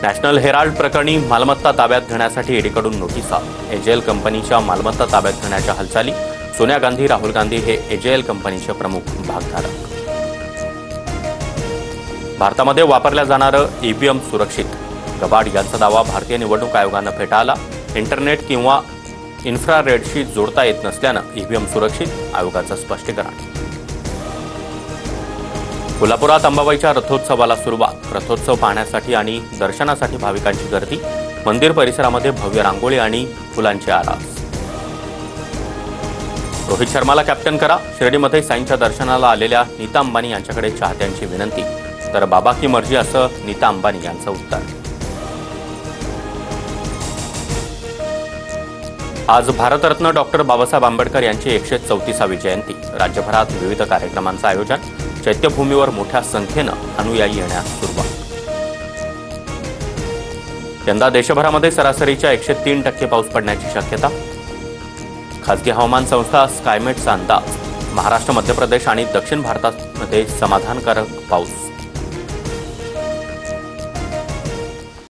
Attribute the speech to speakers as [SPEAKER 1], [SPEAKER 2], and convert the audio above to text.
[SPEAKER 1] National Herald प्रकरणी मालमत्ता ताब्यात घेण्यासाठी ईडीकडून नोटिसा। एजेएल कंपनीच्या मालमत्ता ताब्यात घेण्याच्या हालचाली। सोनिया गांधी, राहुल गांधी हे एजेएल कंपनीचे प्रमुख भागधारक। भारतामध्ये वापरल्या जाणारं ईव्हीएम सुरक्षित। गबाड यांचा दावा भारतीय निवडणूक आयोगानं फेटाळला। इंटरनेट किंवा इन्फ्रारेडशी जोडता येत नसल्यानं ईव्हीएम सुरक्षित, आयोगाचं स्पष्टीकरण। कोल्हापुरात अंबाबाईच्या रथोत्सवाला सुरुवात। रथोत्सव पाहण्यासाठी आणि दर्शनासाठी भाविकांची गर्दी। मंदिर परिसरामध्ये भव्य रांगोळी आणि फुलांची आरास। रोहित शर्माला कॅप्टन करा। शिर्डीमध्ये साईंच्या दर्शनाला आलेल्या नीता अंबानी यांच्याकडे चाहत्यांची विनंती। तर बाबा की मर्जी असं नीता अंबानी यांचं उत्तर। आज भारतरत्न डॉक्टर बाबासाहेब आंबेडकर यांची 134वी जयंती। राज्यभरात विविध कार्यक्रमांचं आयोजन। चैत्यभूमीवर मोठ्या संख्येनं अनुयायी येण्यास सुरुवात। यंदा देशभरामध्ये सरासरीच्या 103% पाऊस पडण्याची शक्यता। खासगी हवामान संस्था स्कायमेटचा अंदाज। महाराष्ट्र, मध्य प्रदेश आणि दक्षिण भारतामध्ये समाधानकारक पाऊस।